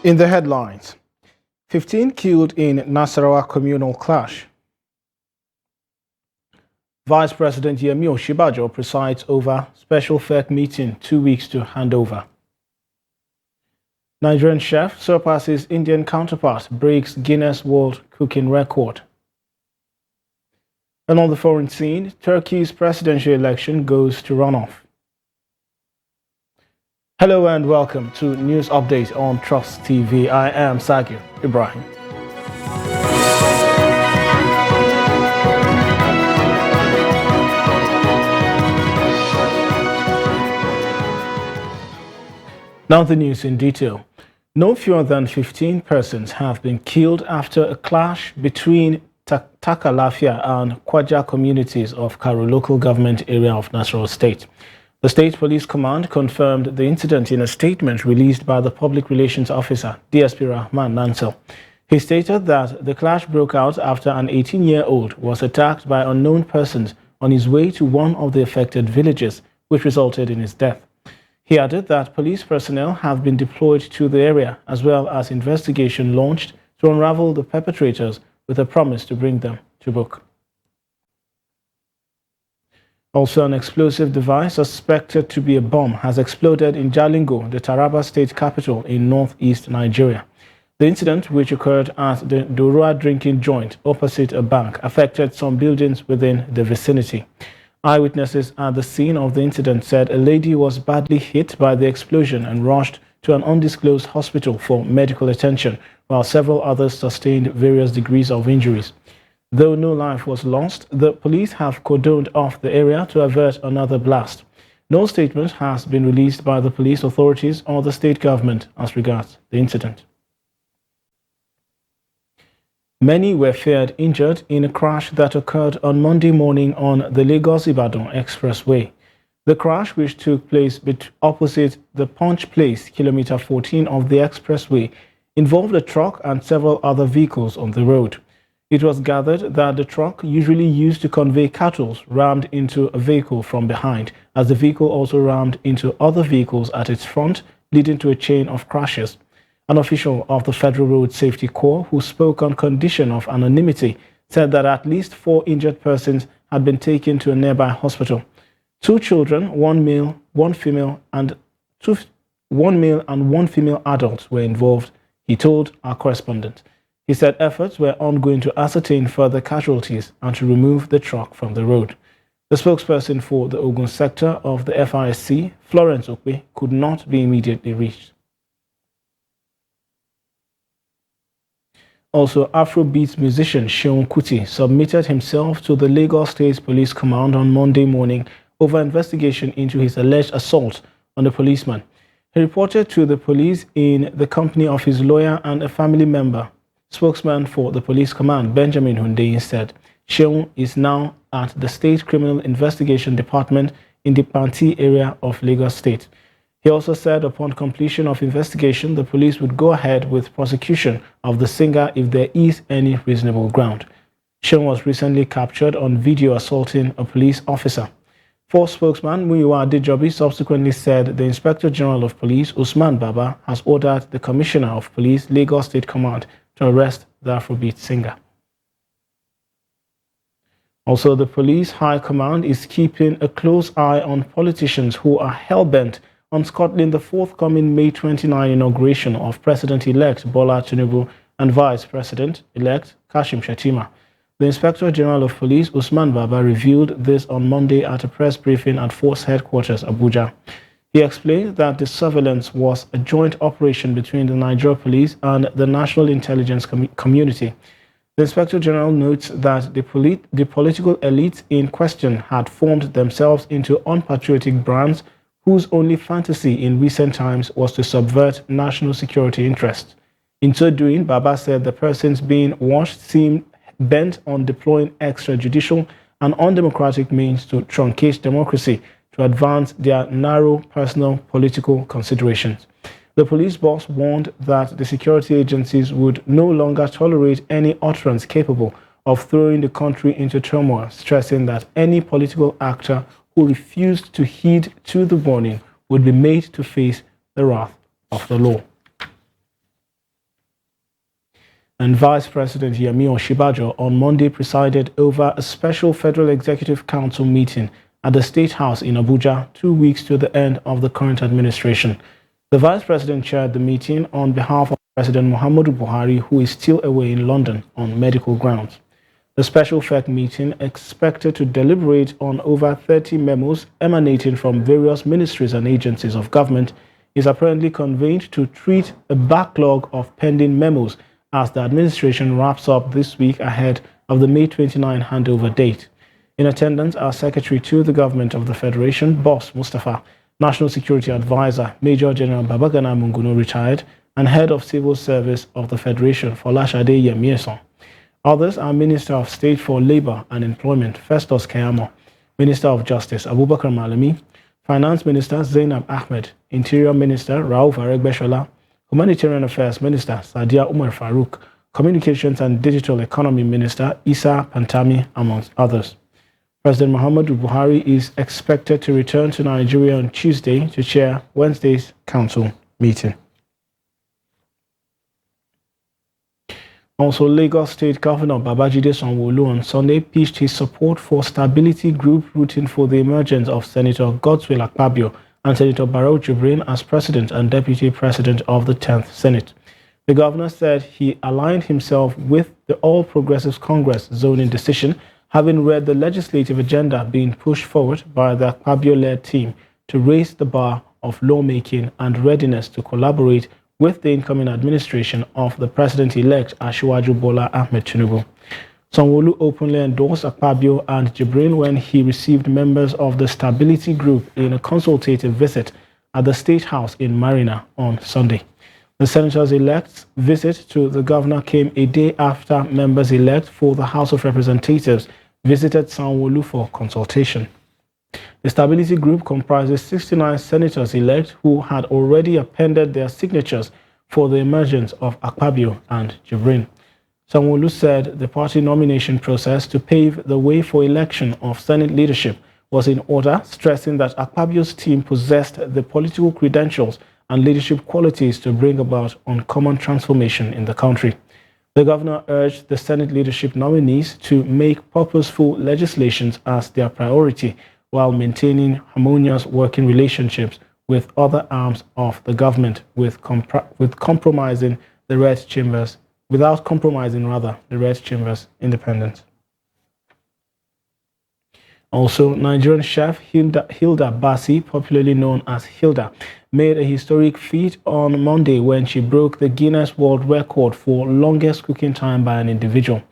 In the headlines, 15 killed in Nasarawa communal clash. Vice President Yemi Osinbajo presides over special FEC meeting 2 weeks to handover. Nigerian chef surpasses Indian counterpart, breaks Guinness World Cooking Record. And on the foreign scene, Turkey's presidential election goes to runoff. Hello and welcome to News Update on Trust TV. I am Sagir Ibrahim. Now the news in detail. No fewer than 15 persons have been killed after a clash between Takalafia and Kwaja communities of Karu local government area of Nasarawa State. The State Police Command confirmed the incident in a statement released by the Public Relations Officer, DSP Rahman Nansel. He stated that the clash broke out after an 18-year-old was attacked by unknown persons on his way to one of the affected villages, which resulted in his death. He added that police personnel have been deployed to the area, as well as investigation launched to unravel the perpetrators with a promise to bring them to book. Also, an explosive device suspected to be a bomb has exploded in Jalingo, the Taraba state capital in northeast Nigeria. The incident, which occurred at the Dorua drinking joint opposite a bank, affected some buildings within the vicinity. Eyewitnesses at the scene of the incident said a lady was badly hit by the explosion and rushed to an undisclosed hospital for medical attention, while several others sustained various degrees of injuries. Though no life was lost, the police have cordoned off the area to avert another blast. No statement has been released by the police authorities or the state government as regards the incident. Many were feared injured in a crash that occurred on Monday morning on the Lagos-Ibadan Expressway. The crash, which took place opposite the Punch Place, kilometer 14 of the expressway, involved a truck and several other vehicles on the road. It was gathered that the truck, usually used to convey cattle, rammed into a vehicle from behind, as the vehicle also rammed into other vehicles at its front, leading to a chain of crashes. An official of the Federal Road Safety Corps, who spoke on condition of anonymity, said that at least 4 injured persons had been taken to a nearby hospital. 2 children, 1 male, 1 female, and 1 male and 1 female adult were involved, he told our correspondent. He said efforts were ongoing to ascertain further casualties and to remove the truck from the road. The spokesperson for the Ogun sector of the FRSC, Florence Okwe, could not be immediately reached. Also, Afrobeat musician Seun Kuti submitted himself to the Lagos State Police Command on Monday morning over investigation into his alleged assault on a policeman. He reported to the police in the company of his lawyer and a family member. Spokesman for the police command, Benjamin Hundeyin, said Seun is now at the State Criminal Investigation Department in the Panti area of Lagos State. He also said upon completion of investigation, the police would go ahead with prosecution of the singer if there is any reasonable ground. Seun was recently captured on video assaulting a police officer. Force spokesman Muyiwa Adejobi subsequently said the Inspector General of Police, Usman Baba, has ordered the Commissioner of Police, Lagos State Command, to arrest the Afrobeat singer. Also, the Police High Command is keeping a close eye on politicians who are hell-bent on scuttling the forthcoming May 29 inauguration of President-elect Bola Tinubu and Vice President-elect Kashim Shettima. The Inspector General of Police, Usman Baba, revealed this on Monday at a press briefing at Force Headquarters, Abuja. He explained that the surveillance was a joint operation between the Nigeria Police and the National Intelligence Community. The Inspector General notes that the political elites in question had formed themselves into unpatriotic brands whose only fantasy in recent times was to subvert national security interests. In so doing, Baba said the persons being watched seemed bent on deploying extrajudicial and undemocratic means to truncate democracy to advance their narrow personal political considerations. The police boss warned that the security agencies would no longer tolerate any utterance capable of throwing the country into turmoil, stressing that any political actor who refused to heed to the warning would be made to face the wrath of the law. and Vice President Yemi Osinbajo on Monday presided over a special Federal Executive Council meeting at the State House in Abuja 2 weeks to the end of the current administration. The Vice President chaired the meeting on behalf of President Muhammadu Buhari, who is still away in London on medical grounds. The special FEC meeting, expected to deliberate on over 30 memos emanating from various ministries and agencies of government, is apparently convened to treat a backlog of pending memos as the administration wraps up this week ahead of the May 29 handover date. In attendance are Secretary to the Government of the Federation, Boss Mustapha, National Security Advisor, Major General Babagana Munguno, retired, and Head of Civil Service of the Federation, Folashade Yemieson. Others are Minister of State for Labour and Employment, Festus Keyamo, Minister of Justice, Abubakar Malami, Finance Minister, Zainab Ahmed, Interior Minister, Rauf Aregbesola, Humanitarian Affairs Minister, Sadia Umar Farouk, Communications and Digital Economy Minister, Issa Pantami, amongst others. President Muhammadu Buhari is expected to return to Nigeria on Tuesday to chair Wednesday's council meeting. Also, Lagos State Governor Babajide Sanwo-Olu on Sunday pitched his support for Stability Group rooting for the emergence of Senator Godswill Akpabio and Senator Barrow Jibrin as President and Deputy President of the 10th Senate. The governor said he aligned himself with the All Progressives Congress zoning decision, having read the legislative agenda being pushed forward by the Akpabio-led team to raise the bar of lawmaking and readiness to collaborate with the incoming administration of the President-elect Asiwaju Bola Ahmed Tinubu. Sanwo-Olu openly endorsed Akpabio and Jibrin when he received members of the Stability Group in a consultative visit at the State House in Marina on Sunday. The senators-elect's visit to the governor came a day after members-elect for the House of Representatives visited Sanwo-Olu for consultation. The Stability Group comprises 69 senators-elect who had already appended their signatures for the emergence of Akpabio and Jibrin. Sanwo-Olu said the party nomination process to pave the way for election of Senate leadership was in order, stressing that Akpabio's team possessed the political credentials and leadership qualities to bring about uncommon transformation in the country. The governor urged the Senate leadership nominees to make purposeful legislations as their priority, while maintaining harmonious working relationships with other arms of the government without compromising the Red Chamber's independence. Also, Nigerian chef Hilda Basi, popularly known as Hilda, made a historic feat on Monday when she broke the Guinness World Record for longest cooking time by an individual.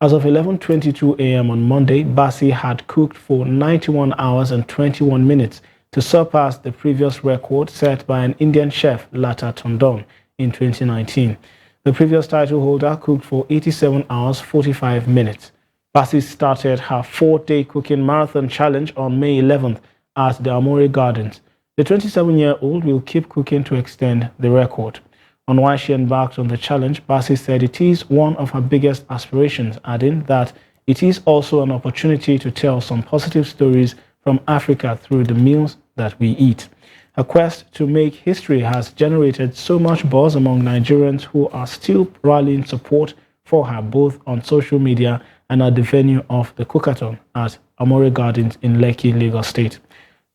As of 11:22 a.m. on Monday, Basi had cooked for 91 hours and 21 minutes to surpass the previous record set by an Indian chef, Lata Tondon, in 2019. The previous title holder cooked for 87 hours 45 minutes. Basi started her 4-day cooking marathon challenge on May 11th at the Amore Gardens. The 27-year-old will keep cooking to extend the record. On why she embarked on the challenge, Basi said it is one of her biggest aspirations, adding that it is also an opportunity to tell some positive stories from Africa through the meals that we eat. Her quest to make history has generated so much buzz among Nigerians who are still rallying support for her both on social media and at the venue of the Cookathon at Amore Gardens in Lekki, Lagos State.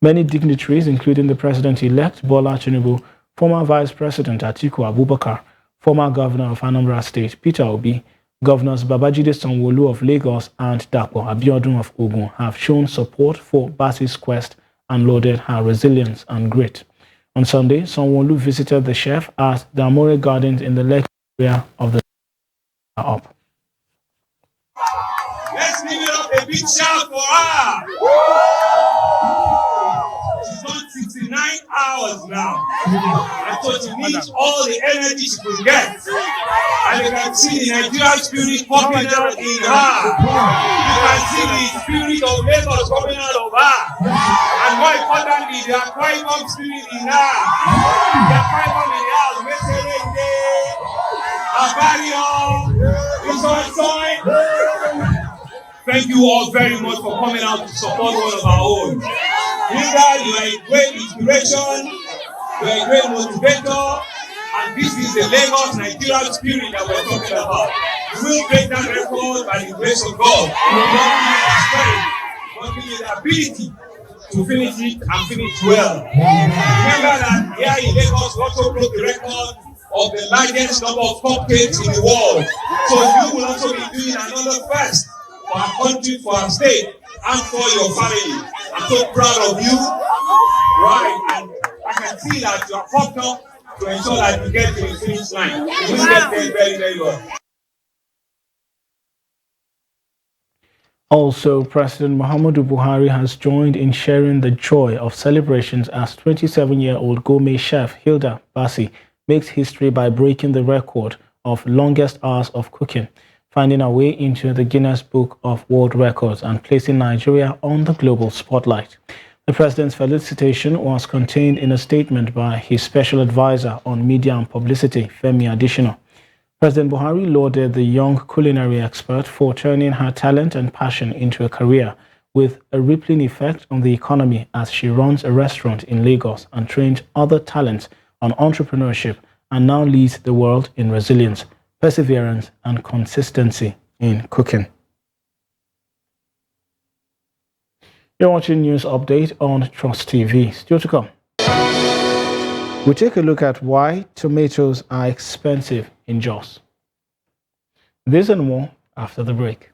Many dignitaries, including the President-elect Bola Tinubu, former Vice President Atiku Abubakar, former Governor of Anambra State Peter Obi, Governors Babajide Sanwo-Olu of Lagos and Dapo Abiodun of Ogun have shown support for Basi's quest and lauded her resilience and grit. On Sunday, Sanwo-Olu visited the chef at the Amore Gardens in the Lekki area of the up. Let's give it up a big shout for her. She's on 69 hours now. And so she needs all the energy she can get. And you can see the Nigerian spirit popping out in her. You can see the spirit of Lagos coming out of her. And more importantly, the Akwa Ibom spirit in her. The Akwa Ibom in the house. Meserende, Abario, Isoisoy. Thank you all very much for coming out to support one of our own. Hilda, you are a great inspiration, you are a great motivator, and And this is the Lagos Nigerian spirit that we're talking about. We will break that record by the grace of God. God give me the ability to finish it and finish well. Remember that here in Lagos, we also broke the record of the largest number of cupcakes in the world. So you will also be doing another first for our country, for our state, and for your family. I'm so proud of you. Right, and I can see that you are pumped up to ensure that you get to the finish line. You will get there very, very well. Also, President Muhammadu Buhari has joined in sharing the joy of celebrations as 27-year-old gourmet chef Hilda Bassi makes history by breaking the record of longest hours of cooking, finding her way into the Guinness Book of World Records and placing Nigeria on the global spotlight. The president's felicitation was contained in a statement by his special advisor on media and publicity, Femi Adesina. President Buhari lauded the young culinary expert for turning her talent and passion into a career with a rippling effect on the economy as she runs a restaurant in Lagos and trained other talents on entrepreneurship and now leads the world in resilience, perseverance and consistency in cooking. You're watching News Update on Trust TV. Still to come, we take a look at why tomatoes are expensive in Jos. This and more after the break.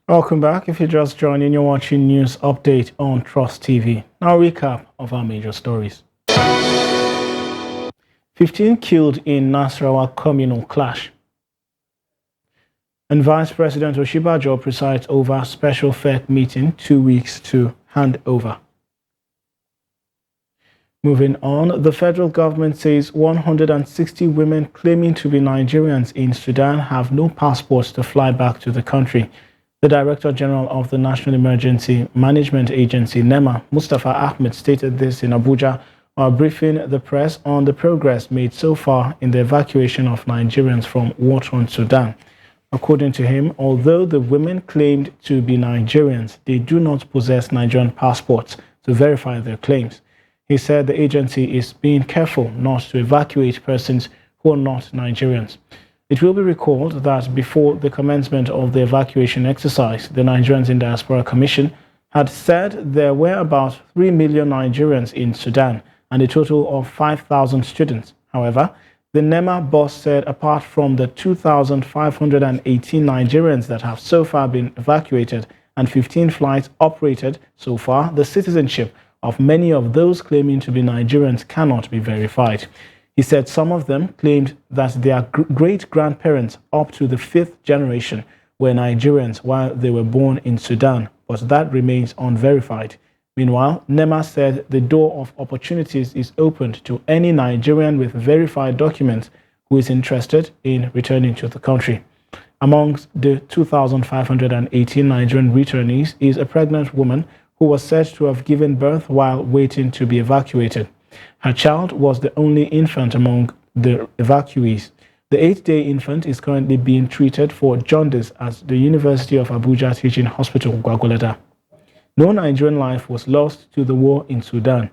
Welcome back. If you're just joining, you're watching News Update on Trust TV. Now, recap of our major stories. 15 killed in Nasarawa communal clash. And Vice President Oshibajo presides over special FEC meeting 2 weeks to hand over. Moving on, the federal government says 160 women claiming to be Nigerians in Sudan have no passports to fly back to the country. The Director General of the National Emergency Management Agency, NEMA, Mustafa Ahmed, stated this in Abuja while briefing the press on the progress made so far in the evacuation of Nigerians from war-torn Sudan. According to him, although the women claimed to be Nigerians, they do not possess Nigerian passports to verify their claims. He said the agency is being careful not to evacuate persons who are not Nigerians. It will be recalled that before the commencement of the evacuation exercise, the Nigerians in Diaspora Commission had said there were about 3 million Nigerians in Sudan and a total of 5,000 students. However, the NEMA boss said apart from the 2,518 Nigerians that have so far been evacuated and 15 flights operated so far, the citizenship of many of those claiming to be Nigerians cannot be verified. He said some of them claimed that their great-grandparents up to the 5th generation were Nigerians while they were born in Sudan, but that remains unverified. Meanwhile, NEMA said the door of opportunities is opened to any Nigerian with verified documents who is interested in returning to the country. Amongst the 2,518 Nigerian returnees is a pregnant woman who was said to have given birth while waiting to be evacuated. Her child was the only infant among the evacuees. The 8-day infant is currently being treated for jaundice at the University of Abuja Teaching Hospital, Gwagwalada. No Nigerian life was lost to the war in Sudan,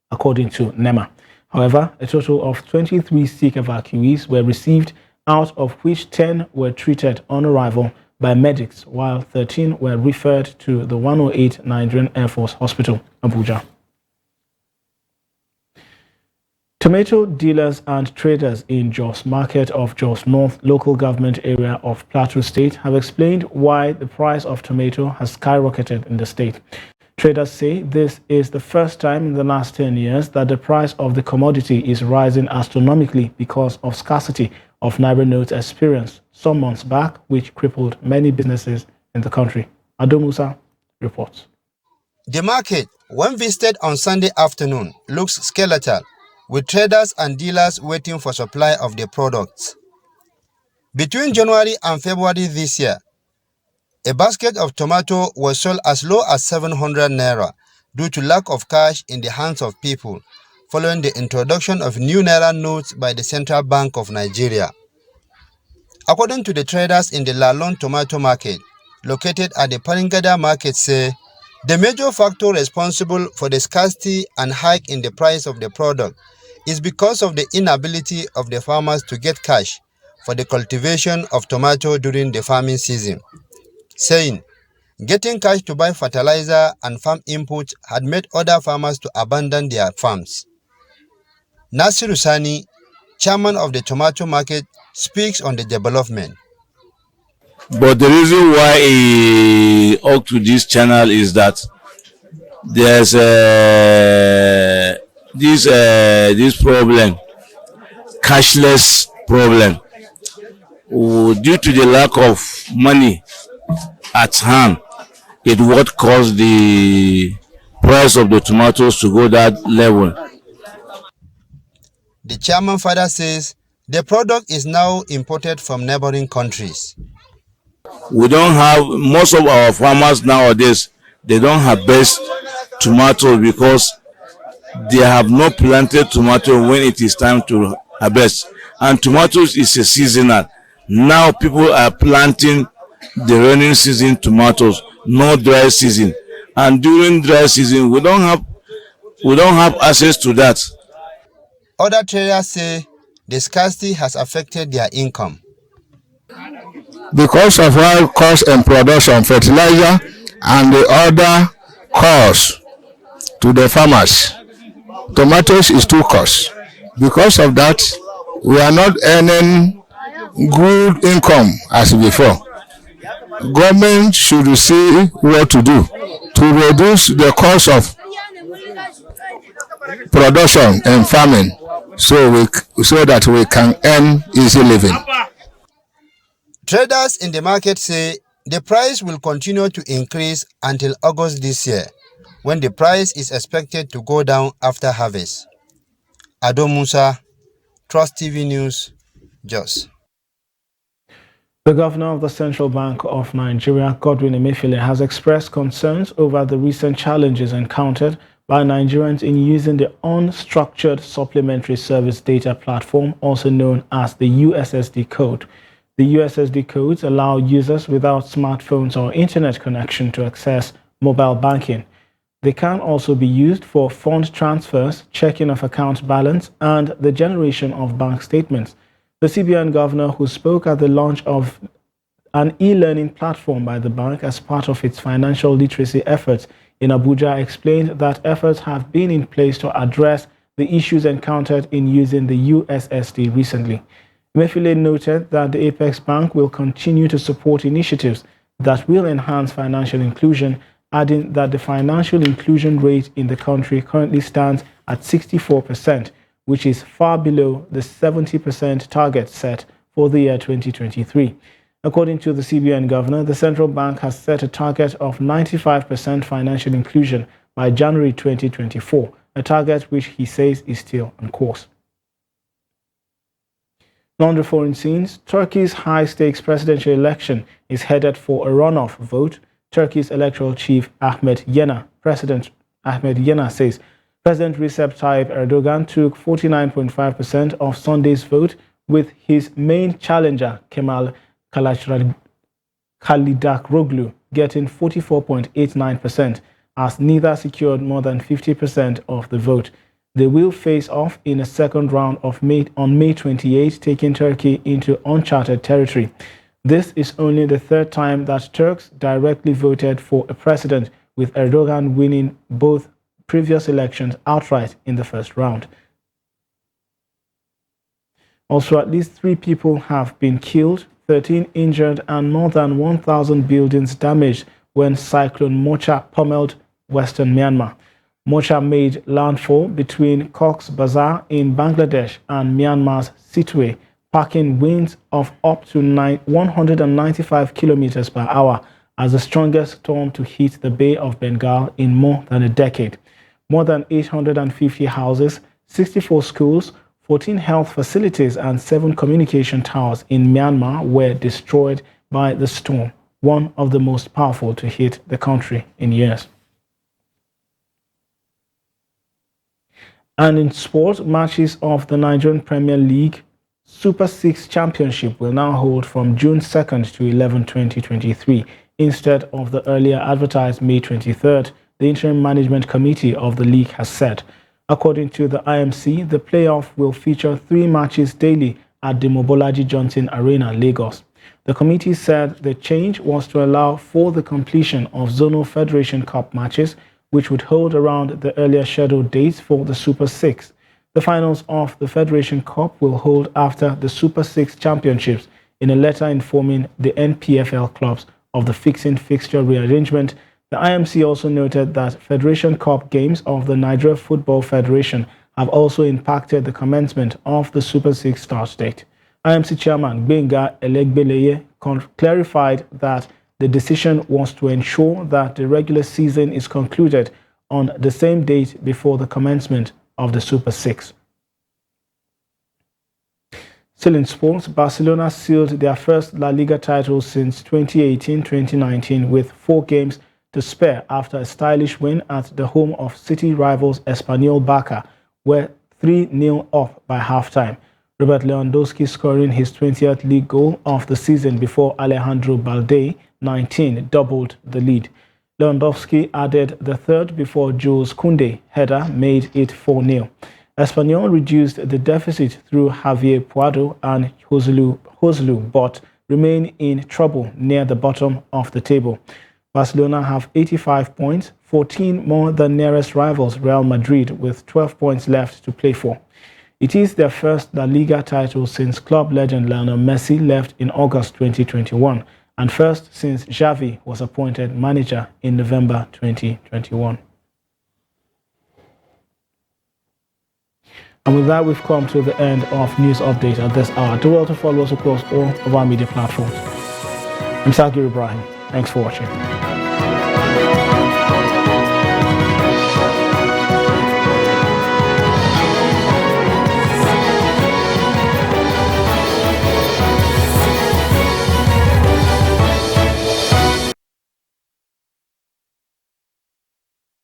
according to NEMA. However, a total of 23 sick evacuees were received, out of which 10 were treated on arrival by medics, while 13 were referred to the 108 Nigerian Air Force Hospital, Abuja. Tomato dealers and traders in Jos Market of Jos North local government area of Plateau State have explained why the price of tomato has skyrocketed in the state. Traders say this is the first time in the last 10 years that the price of the commodity is rising astronomically because of scarcity of Naira notes experienced some months back, which crippled many businesses in the country. Ado Musa reports. The market, when visited on Sunday afternoon, looks skeletal, with traders and dealers waiting for supply of their products. Between January and February this year, a basket of tomato was sold as low as 700 naira due to lack of cash in the hands of people following the introduction of new naira notes by the Central Bank of Nigeria. According to the traders in the Lalon tomato market, located at the Paringada market, say the major factor responsible for the scarcity and hike in the price of the product is because of the inability of the farmers to get cash for the cultivation of tomato during the farming season, saying getting cash to buy fertilizer and farm inputs had made other farmers to abandon their farms. Nasiru Sani, chairman of the tomato market, speaks on the development. But the reason why he up to this channel is that there's this problem, cashless problem, due to the lack of money at hand. It what caused the price of the tomatoes to go that level. The chairman further says the product is now imported from neighboring countries. We don't have, most of our farmers nowadays, they don't harvest tomatoes because they have not planted tomato when it is time to harvest. And tomatoes is a seasonal. Now people are planting the rainy season tomatoes, not dry season. And during dry season, we don't have access to that. Other traders say the scarcity has affected their income. Because of high cost in production, fertilizer, and the other costs to the farmers, tomatoes is too cost. Because of that, we are not earning good income as before. government should see what to do to reduce the cost of production and farming, so that we can earn easy living. Traders in the market say the price will continue to increase until August this year, when the price is expected to go down after harvest. Ado Musa, Trust TV News, Jos. The governor of the Central Bank of Nigeria, Godwin Emefiele, has expressed concerns over the recent challenges encountered by Nigerians in using the Unstructured Supplementary Service Data Platform, also known as the USSD code. The USSD codes allow users without smartphones or internet connection to access mobile banking. They can also be used for fund transfers, checking of account balance, and the generation of bank statements. The CBN governor, who spoke at the launch of an e-learning platform by the bank as part of its financial literacy efforts in Abuja, explained that efforts have been in place to address the issues encountered in using the USSD recently. Emefiele noted that the Apex Bank will continue to support initiatives that will enhance financial inclusion, adding that the financial inclusion rate in the country currently stands at 64%, which is far below the 70% target set for the year 2023. According to the CBN governor, the central bank has set a target of 95% financial inclusion by January 2024, a target which he says is still on course. On the foreign scenes, Turkey's high-stakes presidential election is headed for a runoff vote. Turkey's electoral chief President Ahmed Yena says President Recep Tayyip Erdogan took 49.5% of Sunday's vote, with his main challenger Kemal Kılıçdaroğlu getting 44.89%, as neither secured more than 50% of the vote. They will face off in a second round on May 28, taking Turkey into uncharted territory. This is only the third time that Turks directly voted for a president, with Erdogan winning both previous elections outright in the first round. Also, at least 3 people have been killed, 13 injured, and more than 1,000 buildings damaged when Cyclone Mocha pummeled western Myanmar. Mocha made landfall between Cox's Bazar in Bangladesh and Myanmar's Sittwe, packing winds of up to 195 kilometers per hour as the strongest storm to hit the Bay of Bengal in more than a decade. More than 850 houses, 64 schools, 14 health facilities, and 7 communication towers in Myanmar were destroyed by the storm, one of the most powerful to hit the country in years. And in sport, matches of the Nigerian Premier League Super 6 Championship will now hold from June 2nd to 11, 2023, instead of the earlier advertised May 23rd, the Interim Management Committee of the league has said. According to the IMC, the playoff will feature 3 matches daily at the Mobolaji Johnson Arena, Lagos. The committee said the change was to allow for the completion of Zonal Federation Cup matches, which would hold around the earlier scheduled dates for the Super 6. The finals of the Federation Cup will hold after the Super 6 Championships, in a letter informing the NPFL clubs of the fixture rearrangement. The IMC also noted that Federation Cup games of the Nigeria Football Federation have also impacted the commencement of the Super 6 start date. IMC Chairman Gbenga Elegbeleye clarified that the decision was to ensure that the regular season is concluded on the same date before the commencement of the Super 6. Still in sports, Barcelona sealed their first La Liga title since 2018-2019 with 4 games to spare after a stylish win at the home of City rivals Espanyol Barca, were 3-0 up by halftime. Robert Lewandowski scoring his 20th league goal of the season before Alejandro Balde, 19, doubled the lead. Lewandowski added the third before Jules Koundé header made it 4-0. Espanyol reduced the deficit through Javier Puado and Joselu, but remain in trouble near the bottom of the table. Barcelona have 85 points, 14 more than nearest rivals Real Madrid, with 12 points left to play for. It is their first La Liga title since club legend Lionel Messi left in August 2021, and first since Javi was appointed manager in November 2021. And with that, we've come to the end of News Update at this hour. Do well to follow us across all of our media platforms. I'm Sagir Ibrahim. Thanks for watching.